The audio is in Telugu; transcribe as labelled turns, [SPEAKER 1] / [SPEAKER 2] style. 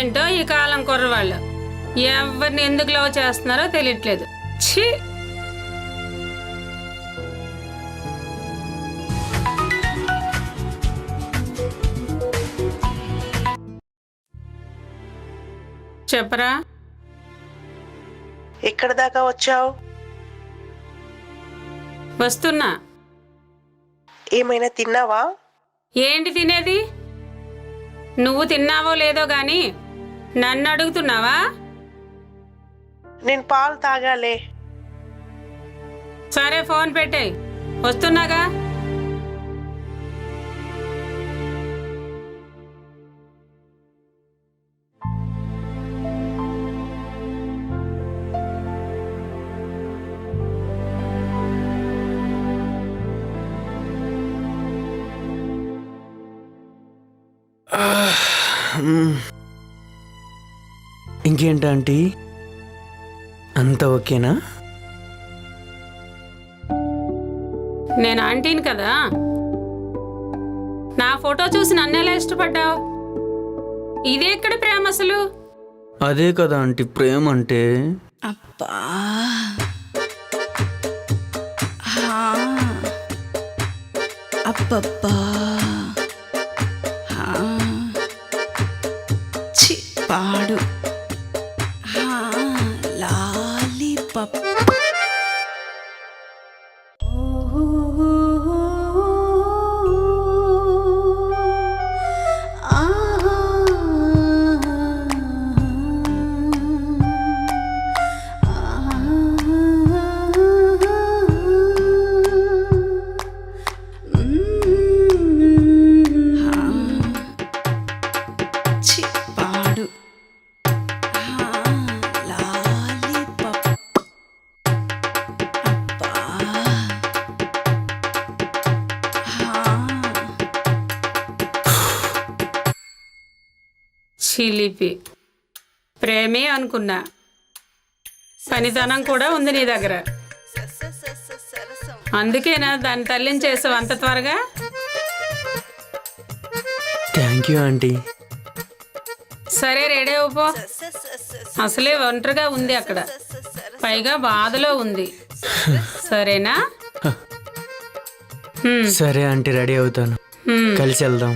[SPEAKER 1] ఏంటో ఈ కాలం కుర్రవాళ్ళు ఎవరిని ఎందుకు లవ్ చేస్తున్నారో తెలియట్లేదు. ఛీ! చెప్పరా,
[SPEAKER 2] ఎక్కడ దాకా వచ్చావు?
[SPEAKER 1] వస్తున్నా.
[SPEAKER 2] ఏమైనా తిన్నావా?
[SPEAKER 1] ఏంటి తినేది? నువ్వు తిన్నావో లేదో గాని నన్ను అడుగుతున్నావా?
[SPEAKER 2] నేను పాలు తాగాలే.
[SPEAKER 1] సరే, ఫోన్ పెట్టేయ్, వస్తున్నాగా.
[SPEAKER 3] ఇంకేంటి, అంత ఓకేనా?
[SPEAKER 1] నేను ఆంటీని కదా. నా ఫోటో చూసి నన్నెలా ఇష్టపడ్డావు? ఇదే ఎక్కడ ప్రేమ అసలు?
[SPEAKER 3] అదే కదా ఆంటీ ప్రేమ అంటే.
[SPEAKER 4] అబ్బా, అబ్బబ్బా, చి పాడు, లాలీపాప్.
[SPEAKER 1] చిలిపి ప్రేమే అనుకున్నా, పనితనం కూడా ఉంది నీ దగ్గర. అందుకేనా దాన్ని తల్లిని చేసావు అంత త్వరగా?
[SPEAKER 3] Thank you aunty.
[SPEAKER 1] సరే, రెడీ అయిపో. అసలే ఒంటరిగా ఉంది అక్కడ, పైగా బాధలో ఉంది. సరేనా?
[SPEAKER 3] సరే ఆంటీ, రెడీ అవుతాను. కలిసి వెళ్దాం.